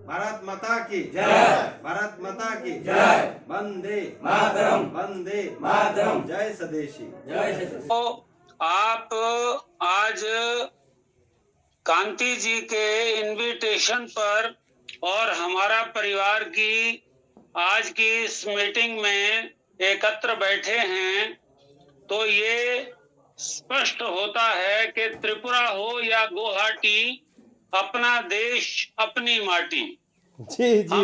भारत माता की जय। भारत माता की जय। वंदे मातरम। वंदे मातरम। जय स्वदेशी। जय। तो आप आज कांति जी के इनविटेशन पर और हमारा परिवार की आज की इस मीटिंग में एकत्र बैठे हैं, तो ये स्पष्ट होता है कि त्रिपुरा हो या गुवाहाटी, अपना देश अपनी माटी। जी जी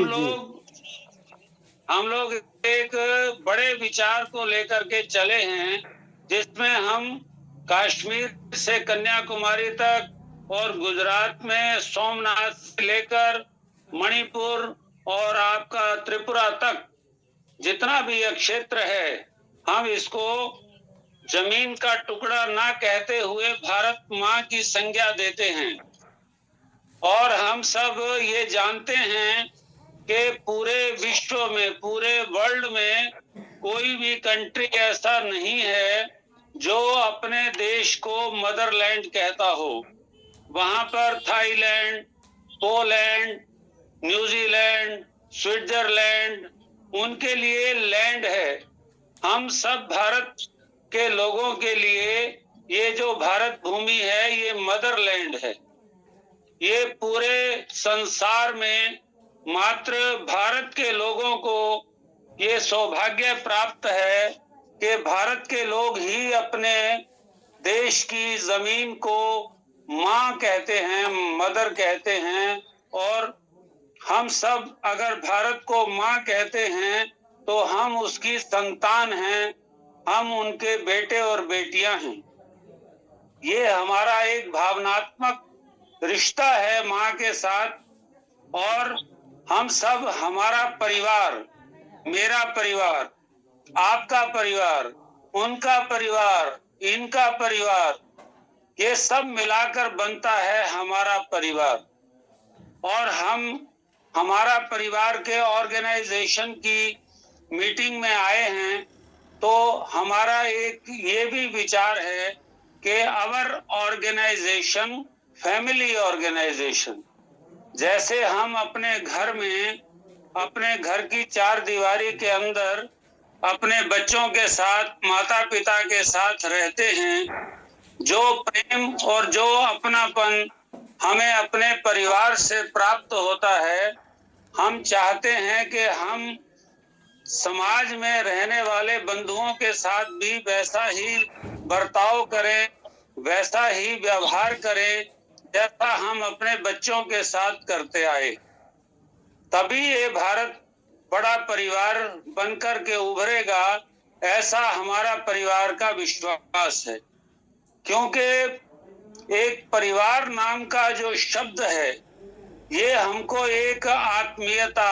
हम लोग एक बड़े विचार को लेकर के चले हैं, जिसमें हम कश्मीर से कन्याकुमारी तक और गुजरात में सोमनाथ से लेकर मणिपुर और आपका त्रिपुरा तक जितना भी यह क्षेत्र है, हम इसको जमीन का टुकड़ा ना कहते हुए भारत माँ की संज्ञा देते हैं। और हम सब ये जानते हैं कि पूरे विश्व में, पूरे वर्ल्ड में कोई भी कंट्री ऐसा नहीं है जो अपने देश को मदरलैंड कहता हो। वहां पर थाईलैंड, पोलैंड, न्यूजीलैंड, स्विट्जरलैंड उनके लिए लैंड है। हम सब भारत के लोगों के लिए ये जो भारत भूमि है, ये मदरलैंड है। ये पूरे संसार में मात्र भारत के लोगों को ये सौभाग्य प्राप्त है कि भारत के लोग ही अपने देश की जमीन को माँ कहते हैं, मदर कहते हैं। और हम सब अगर भारत को माँ कहते हैं तो हम उसकी संतान हैं, हम उनके बेटे और बेटियां हैं। ये हमारा एक भावनात्मक रिश्ता है माँ के साथ। और हम सब, हमारा परिवार, मेरा परिवार, आपका परिवार, उनका परिवार, इनका परिवार, ये सब मिलाकर बनता है हमारा परिवार। और हम हमारा परिवार के ऑर्गेनाइजेशन की मीटिंग में आए हैं, तो हमारा एक ये भी विचार है कि आवर ऑर्गेनाइजेशन फैमिली ऑर्गेनाइजेशन। जैसे हम अपने घर में, अपने घर की चार दीवारी के अंदर अपने बच्चों के साथ, माता पिता के साथ रहते हैं, जो प्रेम और जो अपनापन हमें अपने परिवार से प्राप्त होता है, हम चाहते हैं कि हम समाज में रहने वाले बंधुओं के साथ भी वैसा ही बर्ताव करें, वैसा ही व्यवहार करें जैसा हम अपने बच्चों के साथ करते आए। तभी ये भारत बड़ा परिवार बनकर के उभरेगा, ऐसा हमारा परिवार का विश्वास है। क्योंकि एक परिवार नाम का जो शब्द है, ये हमको एक आत्मीयता,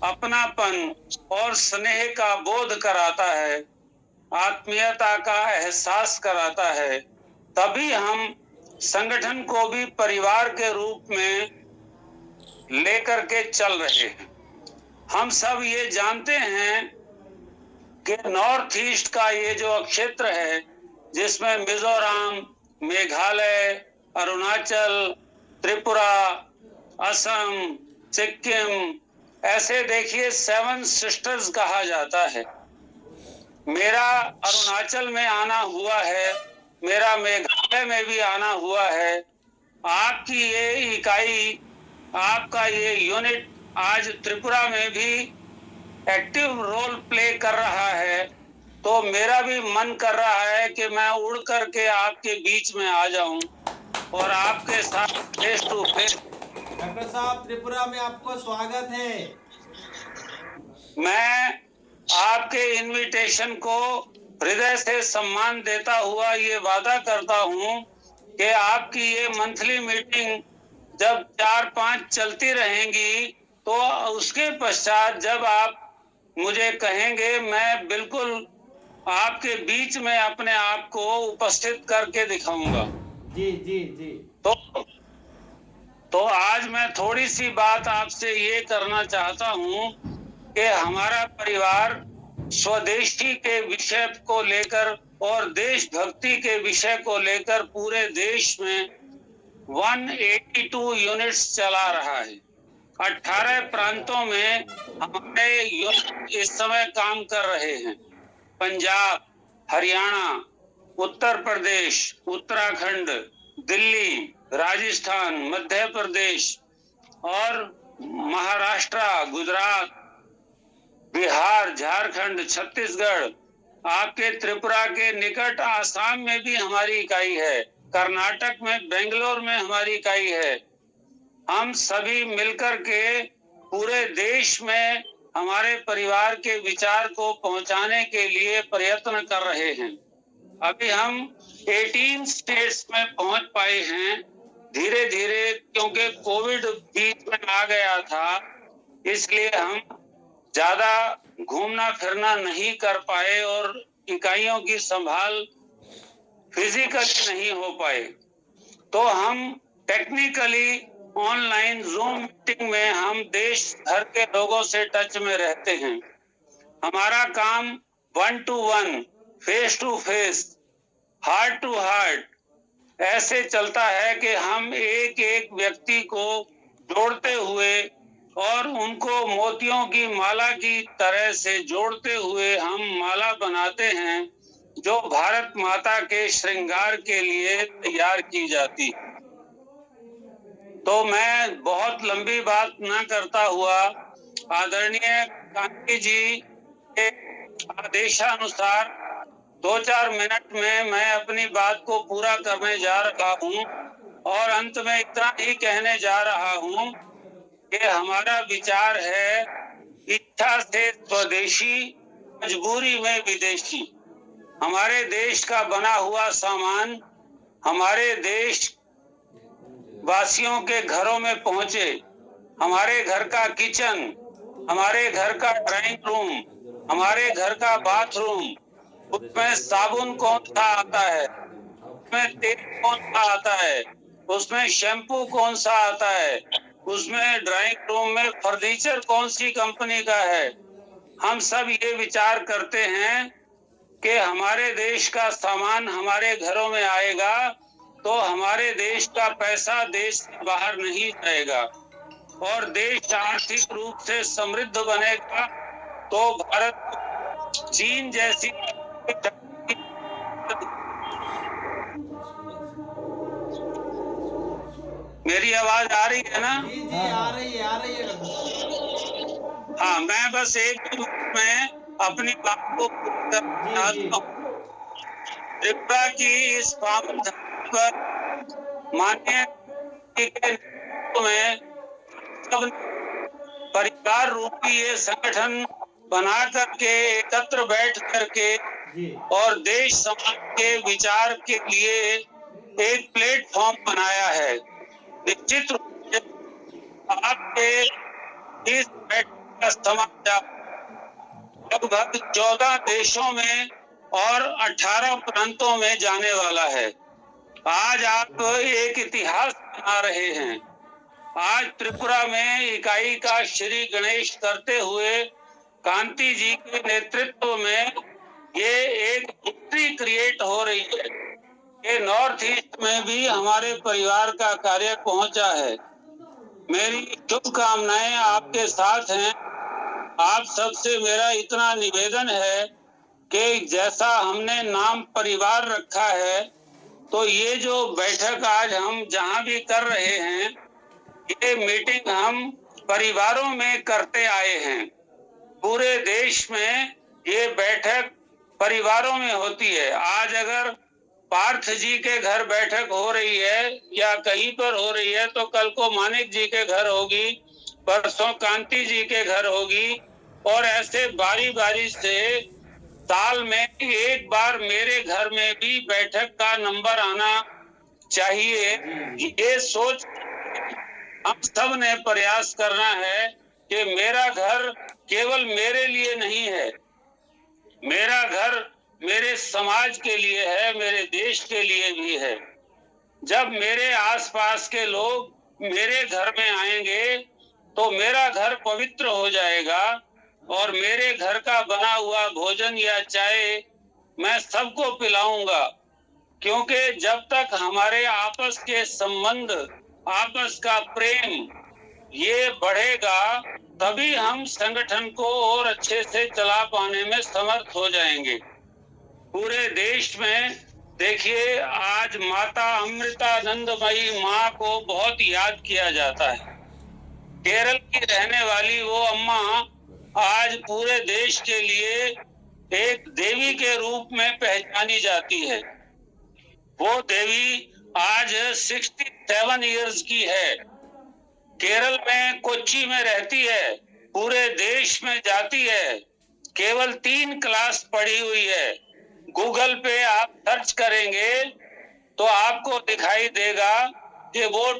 अपनापन और स्नेह का बोध कराता है, आत्मीयता का एहसास कराता है। तभी हम संगठन को भी परिवार के रूप में लेकर के चल रहे हैं। हम सब ये जानते हैं कि नॉर्थ ईस्ट का ये जो क्षेत्र है, जिसमें मिजोरम, मेघालय, अरुणाचल, त्रिपुरा, असम, सिक्किम, ऐसे देखिए 7 सिस्टर्स कहा जाता है। मेरा अरुणाचल में आना हुआ है, मेरा मेघालय में भी आना हुआ है। आपकी ये इकाई, आपका ये यूनिट आज त्रिपुरा में भी एक्टिव रोल प्ले कर रहा है। तो मेरा भी मन कर रहा है कि मैं उड़ करके आपके बीच में आ जाऊं और आपके साथ फेस टू फेस। डॉक्टर साहब, त्रिपुरा में आपको स्वागत है। मैं आपके इनविटेशन को हृदय से सम्मान देता हुआ ये वादा करता हूं कि आपकी ये मंथली मीटिंग जब 4-5 चलती रहेंगी, तो उसके पश्चात जब आप मुझे कहेंगे, मैं बिल्कुल आपके बीच में अपने आप को उपस्थित करके दिखाऊंगा। जी जी जी। तो आज मैं थोड़ी सी बात आपसे ये करना चाहता हूं कि हमारा परिवार स्वदेशी के विषय को लेकर और देशभक्ति के विषय को लेकर पूरे देश में 182 यूनिट्स चला रहा है। 18 प्रांतों में हमारे युवक इस समय काम कर रहे हैं। पंजाब, हरियाणा, उत्तर प्रदेश, उत्तराखंड, दिल्ली, राजस्थान, मध्य प्रदेश और महाराष्ट्र, गुजरात, बिहार, झारखंड, छत्तीसगढ़, आपके त्रिपुरा के निकट आसाम में भी हमारी इकाई है, कर्नाटक में बेंगलोर में हमारी इकाई है। हम सभी मिलकर के पूरे देश में हमारे परिवार के विचार को पहुंचाने के लिए प्रयत्न कर रहे हैं। अभी हम 18 स्टेट्स में पहुंच पाए हैं धीरे धीरे, क्योंकि कोविड बीच में आ गया था, इसलिए हम ज्यादा घूमना फिरना नहीं कर पाए और इकाइयों की संभाल फिजिकली नहीं हो पाए। तो हम टेक्निकली ऑनलाइन जूम मीटिंग में हम देश भर के लोगों से टच में रहते हैं। हमारा काम 1 to 1, face to face, heart to heart ऐसे चलता है कि हम एक एक व्यक्ति को जोड़ते हुए और उनको मोतियों की माला की तरह से जोड़ते हुए हम माला बनाते हैं, जो भारत माता के श्रृंगार के लिए तैयार की जाती। तो मैं बहुत लंबी बात न करता हुआ आदरणीय गांधी जी के आदेशानुसार 2-4 मिनट में मैं अपनी बात को पूरा करने जा रहा हूं और अंत में इतना ही कहने जा रहा हूं कि हमारा विचार है, इच्छा से स्वदेशी, मजबूरी में विदेशी। हमारे देश का बना हुआ सामान हमारे देश वासियों के घरों में पहुंचे। हमारे घर का किचन, हमारे घर का ड्राइंग रूम, हमारे घर का बाथरूम, उसमें साबुन कौन सा आता है, उसमें तेल कौन सा आता है, उसमें शैम्पू कौन सा आता है, उसमें ड्राइंग रूम में फर्नीचर कौन सी कंपनी का है। हम सब ये विचार करते हैं कि हमारे देश का सामान हमारे घरों में आएगा तो हमारे देश का पैसा देश से बाहर नहीं जाएगा और देश आर्थिक रूप से समृद्ध बनेगा। तो भारत चीन जैसी मेरी आवाज आ रही है ना? जी आ रही है। हाँ, मैं बस एक मिनट में अपनी बात को पूरी करना चाहता हूँ। त्रिपुरा की इस पावन धरती पर माननीय के नेतृत्व में सब परिवार रूपी ये संगठन बना करके एकत्र बैठ करके और देश समाज के विचार के लिए एक प्लेटफॉर्म बनाया है। निश्चित रूप से आपके इस बैठक का समाचार लगभग 14 देशों में और 18 प्रांतों में जाने वाला है। आज आप एक इतिहास बना रहे हैं। आज त्रिपुरा में इकाई का श्री गणेश करते हुए कांति जी के नेतृत्व में ये एक हिस्ट्री क्रिएट हो रही है। ये नॉर्थ ईस्ट में भी हमारे परिवार का कार्य पहुंचा है। मेरी शुभकामनाएं आपके साथ हैं। आप सबसे मेरा इतना निवेदन है कि जैसा हमने नाम परिवार रखा है, तो ये जो बैठक आज हम जहां भी कर रहे हैं, ये मीटिंग हम परिवारों में करते आए हैं। पूरे देश में ये बैठक परिवारों में होती है। आज अगर पार्थ जी के घर बैठक हो रही है या कहीं पर हो रही है, तो कल को मानिक जी के घर होगी, परसों कांति जी के घर होगी और ऐसे बारी बारी से साल में एक बार मेरे घर में भी बैठक का नंबर आना चाहिए। ये सोच हम सब ने प्रयास करना है कि मेरा घर केवल मेरे लिए नहीं है, मेरा घर मेरे समाज के लिए है, मेरे देश के लिए भी है। जब मेरे आसपास के लोग मेरे घर में आएंगे तो मेरा घर पवित्र हो जाएगा और मेरे घर का बना हुआ भोजन या चाय मैं सबको पिलाऊंगा, क्योंकि जब तक हमारे आपस के संबंध, आपस का प्रेम ये बढ़ेगा तभी हम संगठन को और अच्छे से चला पाने में समर्थ हो जाएंगे। पूरे देश में देखिए, आज माता अमृतानंदमयी माँ को बहुत याद किया जाता है। केरल की रहने वाली वो अम्मा आज पूरे देश के लिए एक देवी के रूप में पहचानी जाती है। वो देवी आज 67 इयर्स की है। केरल में कोच्चि में रहती है, पूरे देश में जाती है, केवल 3 क्लास पढ़ी हुई है। गूगल पे आप सर्च करेंगे तो आपको दिखाई देगा कि वो